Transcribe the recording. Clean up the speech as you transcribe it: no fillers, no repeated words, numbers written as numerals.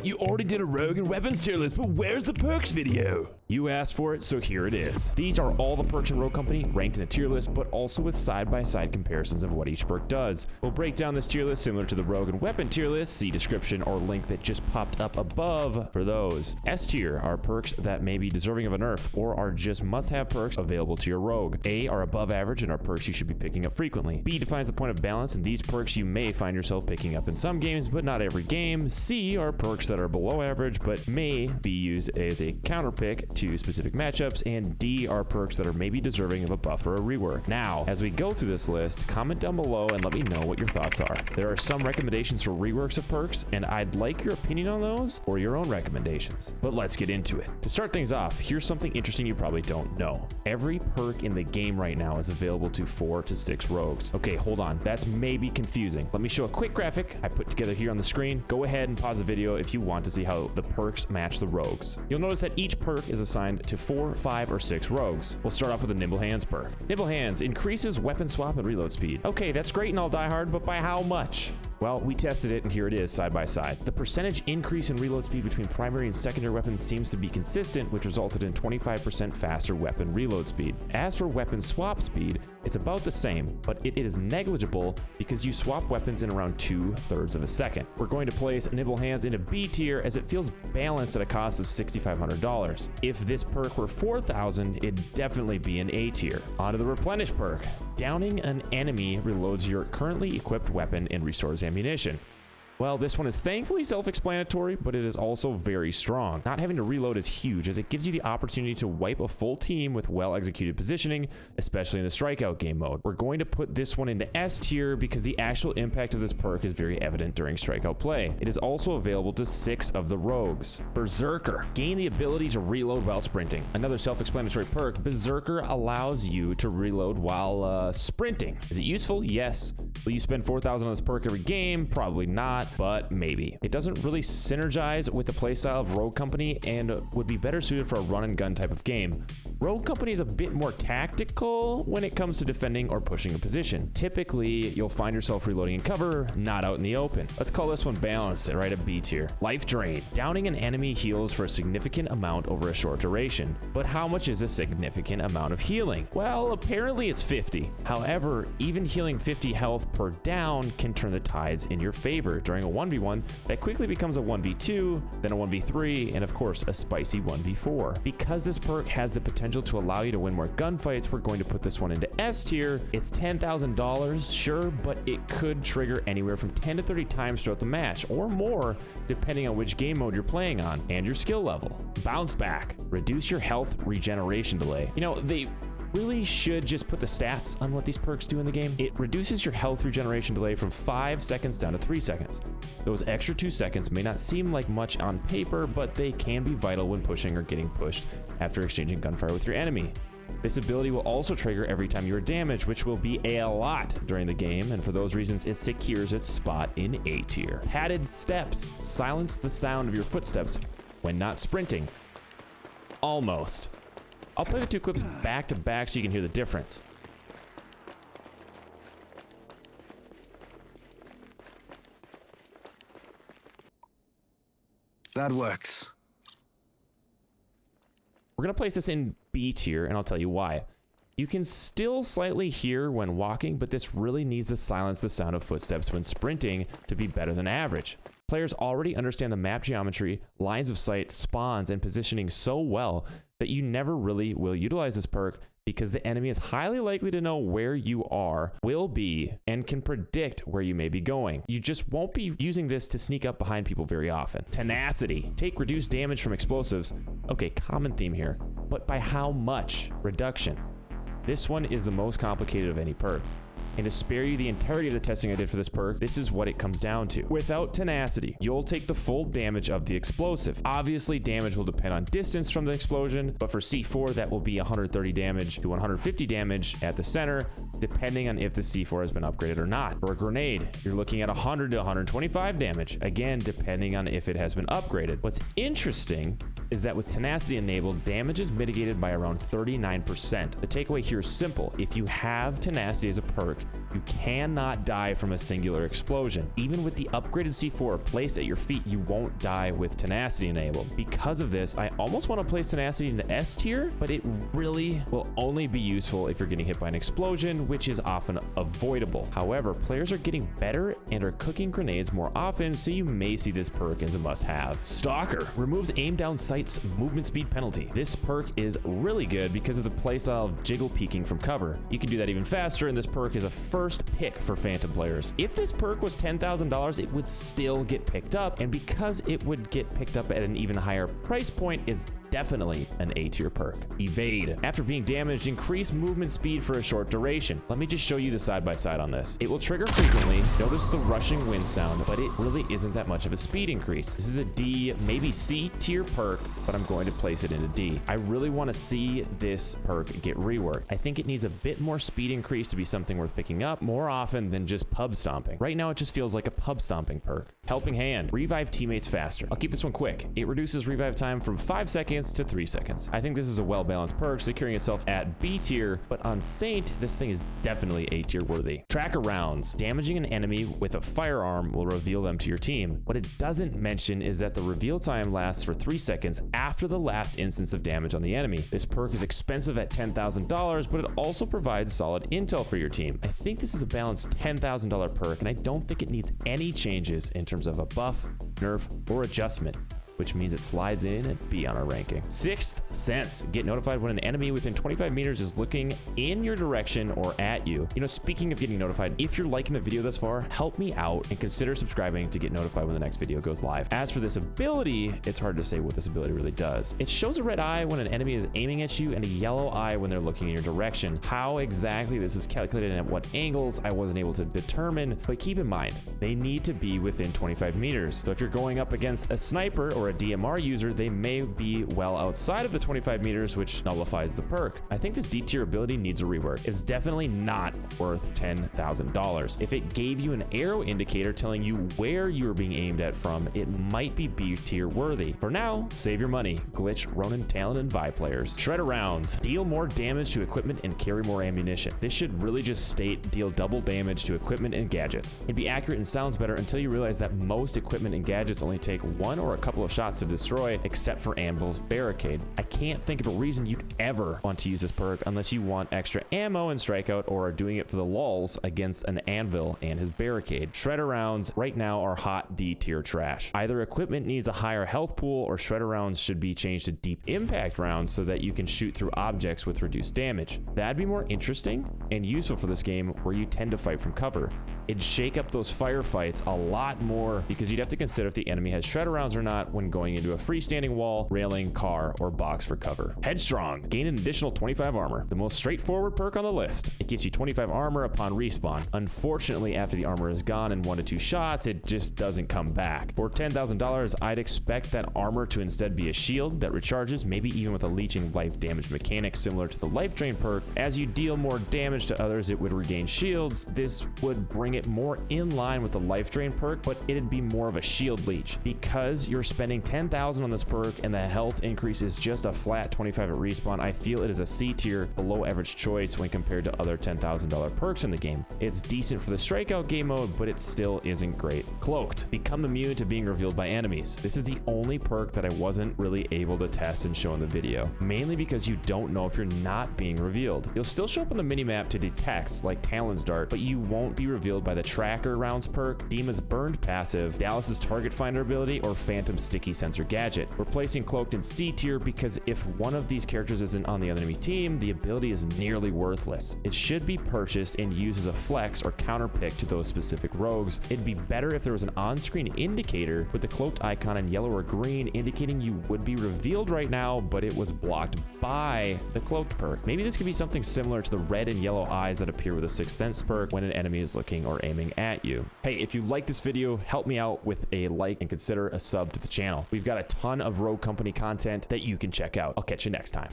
You already did a rogue and weapons tier list, but where's the perks video? You asked for it, so here it is. These are all the perks in Rogue Company, ranked in a tier list, but also with side-by-side comparisons of what each perk does. We'll break down this tier list similar to the rogue and weapon tier list. See description or link that just popped up above for those. S tier are perks that may be deserving of a nerf or are just must-have perks available to your rogue. A are above average and are perks you should be picking up frequently. B defines the point of balance, and these perks you may find yourself picking up in some games, but not every game. C are perks that are below average, but may be used as a counter pick to specific matchups. And D are perks that are maybe deserving of a buff or a rework. Now, as we go through this list, comment down below and let me know what your thoughts are. There are some recommendations for reworks of perks, and I'd like your opinion on those or your own recommendations. But let's get into it. To start things off, here's something interesting you probably don't know. Every perk in the game right now is available to 4 to 6 rogues. Okay, hold on. That's maybe confusing. Let me show a quick graphic I put together here on the screen. Go ahead and pause the video if you want to see how the perks match the rogues. You'll notice that each perk is assigned to 4, 5, or 6 rogues. We'll start off with the Nimble Hands perk. Nimble Hands increases weapon swap and reload speed. Okay, that's great and all Die Hard, but by how much? Well, we tested it and here it is side by side. The percentage increase in reload speed between primary and secondary weapons seems to be consistent, which resulted in 25% faster weapon reload speed. As for weapon swap speed, it's about the same, but it is negligible because you swap weapons in around 2/3 of a second. We're going to place Nimble Hands into B tier as it feels balanced at a cost of $6,500. If this perk were 4,000, it'd definitely be an A tier. On to the Replenish perk. Downing an enemy reloads your currently equipped weapon and restores ammunition. Well, this one is thankfully self-explanatory, but it is also very strong. Not having to reload is huge, as it gives you the opportunity to wipe a full team with well-executed positioning, especially in the strikeout game mode. We're going to put this one into S tier because the actual impact of this perk is very evident during strikeout play. It is also available to 6 of the rogues. Berserker. Gain the ability to reload while sprinting. Another self-explanatory perk, Berserker allows you to reload while sprinting. Is it useful? Yes. Will you spend 4,000 on this perk every game? Probably not, but maybe. It doesn't really synergize with the playstyle of Rogue Company and would be better suited for a run and gun type of game. Rogue Company is a bit more tactical when it comes to defending or pushing a position. Typically, you'll find yourself reloading in cover, not out in the open. Let's call this one balanced, right at B tier. Life Drain. Downing an enemy heals for a significant amount over a short duration. But how much is a significant amount of healing? Well, apparently it's 50. However, even healing 50 health per down can turn the tides in your favor during a 1v1 that quickly becomes a 1v2, then a 1v3, and of course a spicy 1v4. Because this perk has the potential to allow you to win more gunfights, we're going to put this one into S tier. It's $10,000, sure, but it could trigger anywhere from 10 to 30 times throughout the match, or more, depending on which game mode you're playing on and your skill level. Bounce Back. Reduce your health regeneration delay. You know, they really should just put the stats on what these perks do in the game. It reduces your health regeneration delay from 5 seconds down to 3 seconds. Those extra 2 seconds may not seem like much on paper, but they can be vital when pushing or getting pushed after exchanging gunfire with your enemy. This ability will also trigger every time you are damaged, which will be a lot during the game, and for those reasons, it secures its spot in A tier. Padded Steps. Silence the sound of your footsteps when not sprinting. Almost. I'll play the 2 clips back to back so you can hear the difference. That works. We're going to place this in B tier, and I'll tell you why. You can still slightly hear when walking, but this really needs to silence the sound of footsteps when sprinting to be better than average. Players already understand the map geometry, lines of sight, spawns, and positioning so well that you never really will utilize this perk because the enemy is highly likely to know where you are, will be, and can predict where you may be going. You just won't be using this to sneak up behind people very often. Tenacity. Take reduced damage from explosives. Okay, common theme here, but by how much? Reduction. This one is the most complicated of any perk. And to spare you the entirety of the testing I did for this perk, this is what it comes down to. Without Tenacity, you'll take the full damage of the explosive. Obviously, damage will depend on distance from the explosion, but for C4, that will be 130 damage to 150 damage at the center, depending on if the C4 has been upgraded or not. For a grenade, you're looking at 100 to 125 damage, again, depending on if it has been upgraded. What's interesting is that with Tenacity enabled, damage is mitigated by around 39%. The takeaway here is simple. If you have Tenacity as a perk, you cannot die from a singular explosion. Even with the upgraded C4 placed at your feet, you won't die with Tenacity enabled. Because of this, I almost want to place Tenacity in the S tier, but it really will only be useful if you're getting hit by an explosion, which is often avoidable. However, players are getting better and are cooking grenades more often, so you may see this perk as a must-have. Stalker removes aim down sight's movement speed penalty. This perk is really good because of the playstyle of jiggle peeking from cover. You can do that even faster, and this perk is a first pick for Phantom players. If this perk was $10,000, it would still get picked up, and because it would get picked up at an even higher price point, it's definitely an A tier perk. Evade. After being damaged, increase movement speed for a short duration. Let me just show you the side-by-side on this. It will trigger frequently. Notice the rushing wind sound, but it really isn't that much of a speed increase. This is a D, maybe C tier perk, but I'm going to place it into D. I really want to see this perk get reworked. I think it needs a bit more speed increase to be something worth picking up more often than just pub stomping. Right now, it just feels like a pub stomping perk. Helping Hand. Revive teammates faster. I'll keep this one quick. It reduces revive time from 5 seconds to 3 seconds. I think this is a well-balanced perk, securing itself at B tier, but on Saint, this thing is definitely A tier worthy. Tracker rounds. Damaging an enemy with a firearm will reveal them to your team. What it doesn't mention is that the reveal time lasts for 3 seconds after the last instance of damage on the enemy. This perk is expensive at $10,000, but it also provides solid intel for your team. I think this is a balanced $10,000 perk, and I don't think it needs any changes in terms of a buff, nerf, or adjustment, which means it slides in at B on our ranking. Sixth Sense. Get notified when an enemy within 25 meters is looking in your direction or at you. You know, speaking of getting notified, if you're liking the video thus far, help me out and consider subscribing to get notified when the next video goes live. As for this ability, it's hard to say what this ability really does. It shows a red eye when an enemy is aiming at you and a yellow eye when they're looking in your direction. How exactly this is calculated and at what angles, I wasn't able to determine, but keep in mind, they need to be within 25 meters. So if you're going up against a sniper or a DMR user, they may be well outside of the 25 meters, which nullifies the perk. I think this D tier ability needs a rework. It's definitely not worth $10,000. If it gave you an arrow indicator telling you where you were being aimed at from, it might be B tier worthy. For now, save your money. Glitch, Ronin, Talon, and Vi players. Shredder rounds. Deal more damage to equipment and carry more ammunition. This should really just state deal double damage to equipment and gadgets. It'd be accurate and sounds better until you realize that most equipment and gadgets only take one or a couple of shots to destroy, except for Anvil's Barricade. I can't think of a reason you'd ever want to use this perk unless you want extra ammo in Strikeout or are doing it for the lulz against an Anvil and his Barricade. Shredder rounds right now are hot D tier trash. Either equipment needs a higher health pool or Shredder rounds should be changed to deep impact rounds so that you can shoot through objects with reduced damage. That'd be more interesting and useful for this game where you tend to fight from cover. It'd shake up those firefights a lot more because you'd have to consider if the enemy has Shredder rounds or not when going into a freestanding wall, railing, car, or box for cover. Headstrong. Gain an additional 25 armor. The most straightforward perk on the list. It gives you 25 armor upon respawn. Unfortunately, after the armor is gone in 1 to 2 shots, it just doesn't come back. For $10,000, I'd expect that armor to instead be a shield that recharges, maybe even with a leeching life damage mechanic similar to the life drain perk. As you deal more damage to others, it would regain shields. This would bring it more in line with the life drain perk, but it'd be more of a shield leech. Because you're spending $10,000 on this perk and the health increase is just a flat 25 at respawn, I feel it is a C tier below average choice when compared to other $10,000 perks in the game. It's decent for the strikeout game mode, but it still isn't great. Cloaked. Become immune to being revealed by enemies. This is the only perk that I wasn't really able to test and show in the video, mainly because you don't know if you're not being revealed. You'll still show up on the minimap to detect, like Talon's Dart, but you won't be revealed by the tracker rounds perk, Dima's burned passive, Dallas's target finder ability, or Phantom's sticky sensor gadget. We're placing Cloaked in C tier because if one of these characters isn't on the enemy team, the ability is nearly worthless. It should be purchased and used as a flex or counter pick to those specific rogues. It'd be better if there was an on-screen indicator with the Cloaked icon in yellow or green indicating you would be revealed right now, but it was blocked by the Cloaked perk. Maybe this could be something similar to the red and yellow eyes that appear with a Sixth Sense perk when an enemy is looking or aiming at you. Hey, if you like this video, help me out with a like and consider a sub to the channel. We've got a ton of Rogue Company content that you can check out. I'll catch you next time.